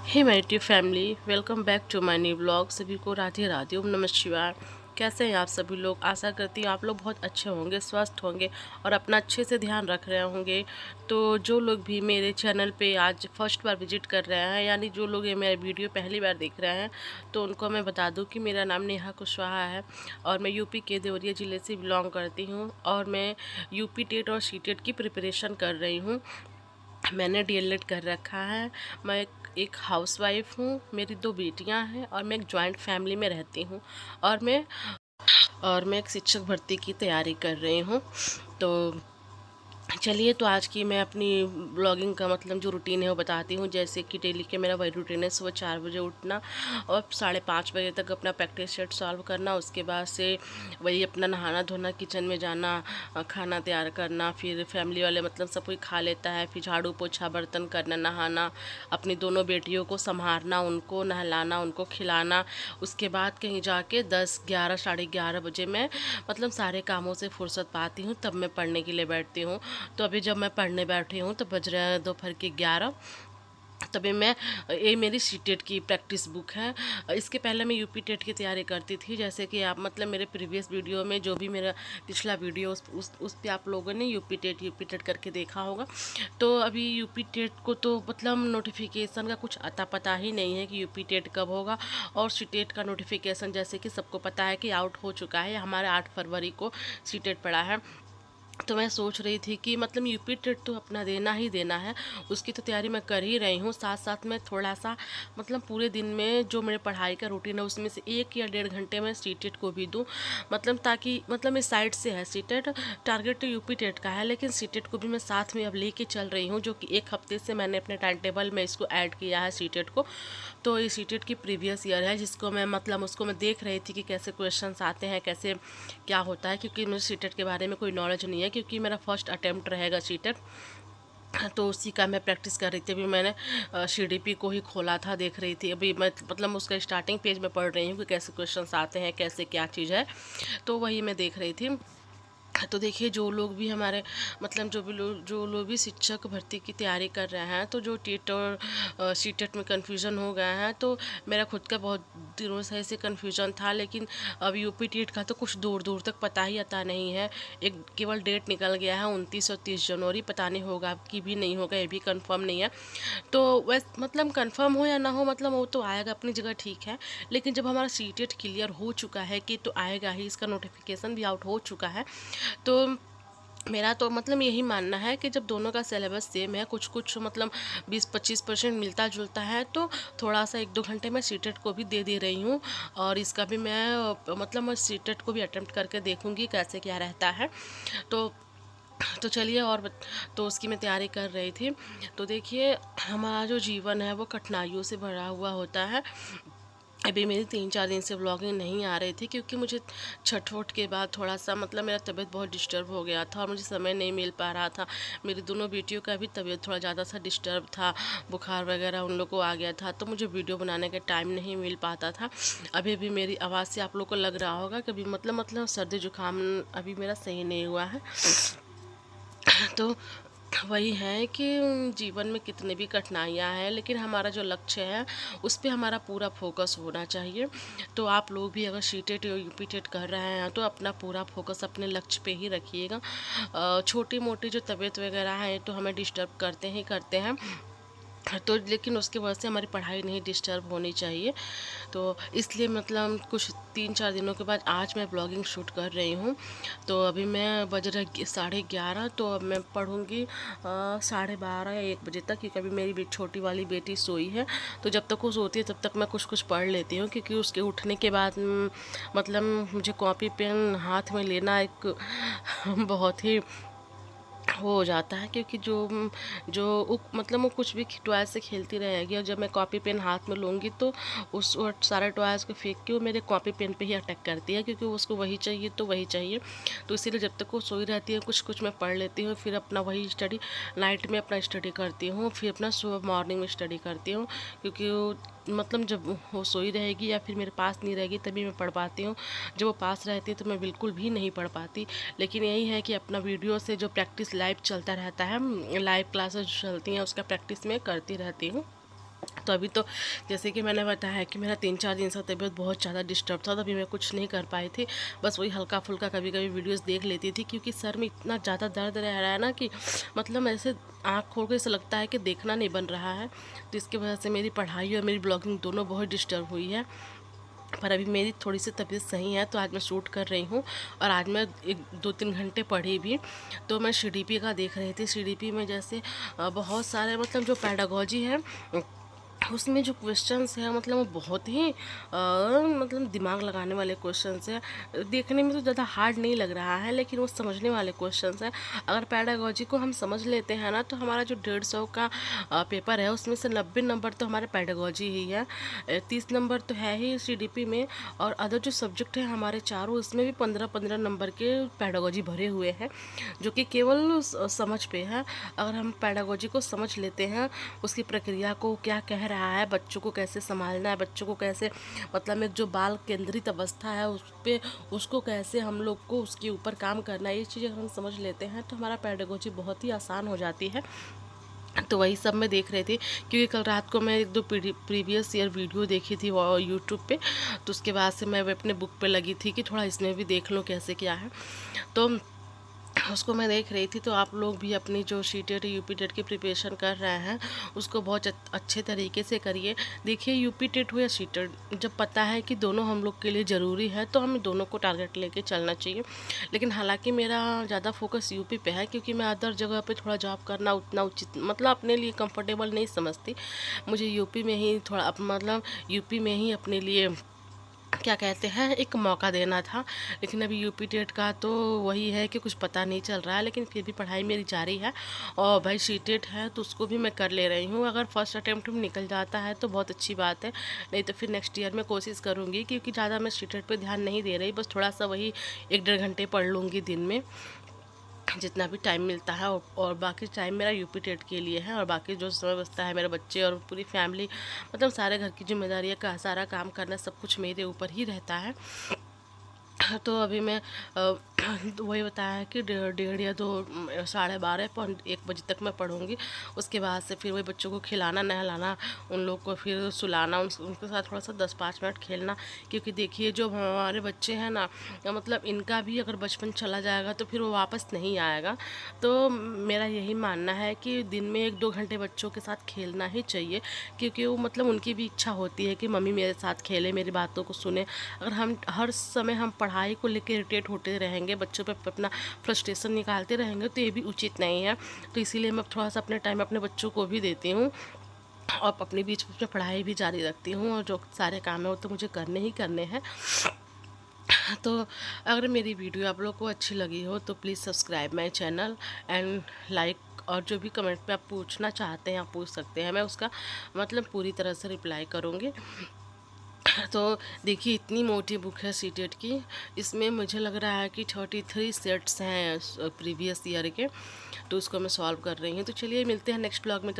Hey my dear family, welcome back to my new blog. सभी को राधे राधे, ओम नमः शिवाय। कैसे हैं आप सभी लोग? आशा करती हूँ आप लोग बहुत अच्छे होंगे, स्वस्थ होंगे और अपना अच्छे से ध्यान रख रहे होंगे। तो जो लोग भी मेरे चैनल पे आज फर्स्ट बार विजिट कर रहे हैं, यानी जो लोग ये मेरा वीडियो पहली बार देख रहे हैं, तो उनको मैं बता दूँ कि मेरा नाम नेहा कुशवाहा है और मैं यूपी के देवरिया ज़िले से बिलोंग करती हूँ और मैं यूपी टेट और सी टेट की प्रिपरेशन कर रही हूँ। मैंने डीएलएड कर रखा है। मैं एक हाउसवाइफ हूँ, मेरी 2 बेटियाँ हैं और मैं एक जॉइंट फैमिली में रहती हूँ और मैं एक शिक्षक भर्ती की तैयारी कर रही हूँ। तो चलिए, तो आज की मैं अपनी ब्लॉगिंग का मतलब जो रूटीन है वो बताती हूँ। जैसे कि डेली के मेरा वही रूटीन है, सुबह 4 बजे उठना और 5:30 बजे तक अपना प्रैक्टिस सेट सॉल्व करना। उसके बाद से वही अपना नहाना धोना, किचन में जाना, खाना तैयार करना, फिर फैमिली वाले मतलब सब कोई खा लेता है, फिर झाड़ू पोछा बर्तन करना, नहाना, अपनी दोनों बेटियों को संभालना, उनको नहलाना, उनको खिलाना। उसके बाद कहीं जाके 10, 11, साढ़े 11 बजे मैं मतलब सारे कामों से फुर्सत पाती हूँ, तब मैं पढ़ने के लिए बैठती हूँ। तो अभी जब मैं पढ़ने बैठी हूँ तो बज रहे हैं दोपहर के 11। तभी मैं ये मेरी सी टेट की प्रैक्टिस बुक है। इसके पहले मैं यूपी टेट की तैयारी करती थी। जैसे कि आप मतलब मेरे प्रीवियस वीडियो में जो भी मेरा पिछला वीडियो उस पे आप लोगों ने यूपी टेट करके देखा होगा। तो अभी यूपी टेट को तो मतलब नोटिफिकेशन का कुछ अता पता ही नहीं है कि यूपी टेट कब होगा। और सी टेट का नोटिफिकेशन जैसे कि सबको पता है कि आउट हो चुका है, हमारे 8 फरवरी को सी टेट पड़ा है। तो मैं सोच रही थी कि मतलब यूपी टेट तो अपना देना ही देना है, उसकी तो तैयारी मैं कर ही रही हूँ। साथ साथ में थोड़ा सा मतलब पूरे दिन में जो मेरे पढ़ाई का रूटीन है उसमें से 1 या 1.5 घंटे मैं सी टेट को भी दूँ, मतलब ताकि मतलब इस साइड से है सी टेट, टारगेट तो यूपी टेट का है, लेकिन सी टेट को भी मैं साथ में अब लेके चल रही हूँ, जो कि 1 हफ्ते से मैंने अपने टाइम टेबल में इसको ऐड किया है सी टेट को। तो ये सी टेट की प्रीवियस ईयर है, जिसको मैं मतलब उसको मैं देख रही थी कि कैसे क्वेश्चंस आते हैं, कैसे क्या होता है, क्योंकि मुझे सी टेट के बारे में कोई नॉलेज नहीं है, क्योंकि मेरा फर्स्ट अटेम्प्ट रहेगा सी टेट। तो उसी का मैं प्रैक्टिस कर रही थी। अभी मैंने सीडीपी को ही खोला था, देख रही थी। अभी मैं मतलब उसका स्टार्टिंग पेज में पढ़ रही हूँ कि कैसे क्वेश्चंस आते हैं, कैसे क्या चीज़ है, तो वही मैं देख रही थी। तो देखिए, जो लोग भी हमारे मतलब जो लोग भी शिक्षक भर्ती की तैयारी कर रहे हैं, तो जो टेट और सी टेट में कन्फ्यूज़न हो गया है, तो मेरा खुद का बहुत दिनों से ऐसे कन्फ्यूज़न था, लेकिन अब यूपी टेट का तो कुछ दूर दूर तक पता ही आता नहीं है। एक केवल डेट निकल गया है 29 और 30 जनवरी, पता नहीं होगा कि भी नहीं होगा, ये भी कंफर्म नहीं है। तो वैस मतलब कंफर्म हो या ना हो, मतलब वो तो आएगा, अपनी जगह ठीक है। लेकिन जब हमारा सी टेट क्लियर हो चुका है कि तो आएगा ही, इसका नोटिफिकेशन भी आउट हो चुका है। तो मेरा तो मतलब यही मानना है कि जब दोनों का सिलेबस सेम है, कुछ कुछ मतलब 20-25% मिलता जुलता है, तो थोड़ा सा 1-2 घंटे मैं सी टेट को भी दे दे रही हूँ। और इसका भी मैं मतलब मैं सी टेट को भी अटेम्प्ट करके देखूँगी कैसे क्या रहता है। तो चलिए तो उसकी मैं तैयारी कर रही थी। तो देखिए, हमारा जो जीवन है वो कठिनाइयों से भरा हुआ होता है। अभी मेरी 3-4 दिन से व्लॉगिंग नहीं आ रही थी, क्योंकि मुझे छठ वठ के बाद थोड़ा सा मतलब मेरा तबीयत बहुत डिस्टर्ब हो गया था और मुझे समय नहीं मिल पा रहा था। मेरी दोनों बेटियों का भी तबीयत थोड़ा ज़्यादा सा डिस्टर्ब था, बुखार वगैरह उन लोग को आ गया था, तो मुझे वीडियो बनाने का टाइम नहीं मिल पाता था। अभी भी मेरी आवाज़ से आप लोग को लग रहा होगा कभी मतलब सर्दी जुकाम अभी मेरा सही नहीं हुआ है। तो वही है कि जीवन में कितनी भी कठिनाइयाँ हैं, लेकिन हमारा जो लक्ष्य है उस पे हमारा पूरा फोकस होना चाहिए। तो आप लोग भी अगर सी टेट या यूपी टेट कर रहे हैं तो अपना पूरा फोकस अपने लक्ष्य पे ही रखिएगा। छोटी मोटी जो तबीयत वगैरह है तो हमें डिस्टर्ब करते ही करते हैं, तो लेकिन उसकी वजह से हमारी पढ़ाई नहीं डिस्टर्ब होनी चाहिए। तो इसलिए मतलब कुछ 3-4 दिनों के बाद आज मैं ब्लॉगिंग शूट कर रही हूँ। तो अभी मैं बज रहा 11:30, तो अब मैं पढ़ूँगी 12:30 या 1 बजे तक, क्योंकि अभी मेरी छोटी वाली बेटी सोई है। तो जब तक वो सोती है तब तक मैं कुछ कुछ पढ़ लेती हूँ, क्योंकि उसके उठने के बाद मतलब मुझे कॉपी पेन हाथ में लेना एक बहुत ही हो जाता है, क्योंकि मतलब वो कुछ भी टॉय से खेलती रहेगी, और जब मैं कॉपी पेन हाथ में लूँगी तो वो सारे टॉयज़ को फेंक के वो मेरे कॉपी पेन पे ही अटैक करती है, क्योंकि उसको वही चाहिए तो वही चाहिए। तो इसीलिए जब तक वो सोई रहती है कुछ कुछ मैं पढ़ लेती हूँ, फिर अपना वही स्टडी नाइट में अपना स्टडी करती हूँ, फिर अपना सुबह मॉर्निंग में स्टडी करती हूँ। क्योंकि वो मतलब जब वो सोई रहेगी या फिर मेरे पास नहीं रहेगी तभी मैं पढ़ पाती हूँ। जब वो पास रहती है तो मैं बिल्कुल भी नहीं पढ़ पाती। लेकिन यही है कि अपना वीडियो से जो प्रैक्टिस लाइव चलता रहता है, लाइव क्लासेस जो चलती हैं उसका प्रैक्टिस मैं करती रहती हूँ। तो अभी तो जैसे कि मैंने बताया कि मेरा 3-4 दिन से तबीयत बहुत ज़्यादा डिस्टर्ब था, तभी मैं कुछ नहीं कर पाई थी। बस वही हल्का-फुल्का कभी-कभी वीडियोज़ देख लेती थी, क्योंकि सर में इतना ज़्यादा दर्द रह रहा है ना कि मतलब ऐसे आँख खोल के ऐसा लगता है कि देखना नहीं बन रहा है। तो इसकी वजह से मेरी पढ़ाई और मेरी ब्लॉगिंग दोनों बहुत डिस्टर्ब हुई है। पर अभी मेरी थोड़ी सी तबीयत सही है, तो आज मैं शूट कर रही हूँ और आज मैं 1-2-3 घंटे पढ़ी भी। तो मैं सीडीपी का देख रही थी। सीडीपी में जैसे बहुत सारे मतलब जो पेडागोजी है उसमें जो क्वेश्चंस हैं मतलब वो बहुत ही मतलब दिमाग लगाने वाले क्वेश्चंस हैं। देखने में तो ज़्यादा हार्ड नहीं लग रहा है, लेकिन वो समझने वाले क्वेश्चंस हैं। अगर पैडागोजी को हम समझ लेते हैं ना, तो हमारा जो 150 का पेपर है उसमें से 90 नंबर तो हमारे पैडागोजी ही है। 30 नंबर तो है ही सीडीपी में, और अदर जो सब्जेक्ट है हमारे चारों, उसमें भी 15-15 नंबर के पैडागोजी भरे हुए हैं, जो कि केवल समझ पे है। अगर हम पैडागोजी को समझ लेते हैं, उसकी प्रक्रिया को क्या कह रहा है, बच्चों को कैसे संभालना है, बच्चों को कैसे मतलब एक जो बाल केंद्रित अवस्था है उस पे उसको कैसे हम लोग को उसके ऊपर काम करना है, ये चीज़ें हम समझ लेते हैं तो हमारा पेडागोजी बहुत ही आसान हो जाती है। तो वही सब मैं देख रही थी, क्योंकि कल रात को मैं 1-2 प्रीवियस ईयर वीडियो देखी थी वो यूट्यूब पे। तो उसके बाद से मैं अपने बुक पे लगी थी कि थोड़ा इसमें भी देख लूँ कैसे क्या है। तो उसको मैं देख रही थी। तो आप लोग भी अपनी जो सीटेट यूपी टेट की प्रिपरेशन कर रहे हैं उसको बहुत अच्छे तरीके से करिए। देखिए, यूपी टेट हो या सीटेट, जब पता है कि दोनों हम लोग के लिए ज़रूरी है तो हमें दोनों को टारगेट लेके चलना चाहिए। लेकिन हालांकि मेरा ज़्यादा फोकस यूपी पे है, क्योंकि मैं अदर जगह पे थोड़ा जॉब करना उतना उचित मतलब अपने लिए कंफर्टेबल नहीं समझती। मुझे यूपी में ही थोड़ा मतलब यूपी में ही अपने लिए क्या कहते हैं एक मौका देना था। लेकिन अभी यूपी टेट का तो वही है कि कुछ पता नहीं चल रहा है, लेकिन फिर भी पढ़ाई मेरी जारी है। और भाई सी टेट है तो उसको भी मैं कर ले रही हूँ। अगर फर्स्ट अटेम्प्ट में निकल जाता है तो बहुत अच्छी बात है, नहीं तो फिर नेक्स्ट ईयर में कोशिश करूँगी, क्योंकि ज़्यादा मैं सी टेट पर ध्यान नहीं दे रही, बस थोड़ा सा वही 1-1.5 घंटे पढ़ लूँगी दिन में जितना भी टाइम मिलता है। और बाकी टाइम मेरा यूपी टेट के लिए है, और बाकी जो समय बचता है मेरे बच्चे और पूरी फैमिली मतलब सारे घर की जिम्मेदारियाँ का सारा काम करना सब कुछ मेरे ऊपर ही रहता है। तो अभी मैं वही बताया कि 1:30 या 2 12:30 पौन 1 बजे तक मैं पढ़ूँगी। उसके बाद से फिर वही बच्चों को खिलाना नहलाना, उन लोग को फिर सुलाना, उनके साथ थोड़ा सा 10-5 मिनट खेलना। क्योंकि देखिए जो हमारे बच्चे हैं ना, मतलब इनका भी अगर बचपन चला जाएगा तो फिर वो वापस नहीं आएगा। तो मेरा यही मानना है कि दिन में 1-2 घंटे बच्चों के साथ खेलना ही चाहिए, क्योंकि वो मतलब उनकी भी इच्छा होती है कि मम्मी मेरे साथ खेले, मेरी बातों को सुने। अगर हम हर समय हम पढ़ाई को लेकर इरिटेट होते रहेंगे, बच्चों पे अपना फ्रस्ट्रेशन निकालते रहेंगे, तो ये भी उचित नहीं है। तो इसीलिए मैं थोड़ा सा अपने टाइम अपने बच्चों को भी देती हूँ, और अपने बीच में पढ़ाई भी जारी रखती हूँ, और जो सारे काम है वो तो मुझे करने ही करने हैं। तो अगर मेरी वीडियो आप लोग को अच्छी लगी हो तो please subscribe my channel and like, और जो भी कमेंट पे आप पूछना चाहते हैं आप पूछ सकते हैं, मैं उसका मतलब पूरी तरह से रिप्लाई करूँगी। तो देखिए, इतनी मोटी बुक है सीटेट की, इसमें मुझे लग रहा है कि 33 सेट्स हैं प्रीवियस ईयर के, तो उसको मैं सॉल्व कर रही हूँ। तो चलिए मिलते हैं नेक्स्ट ब्लॉग में, तब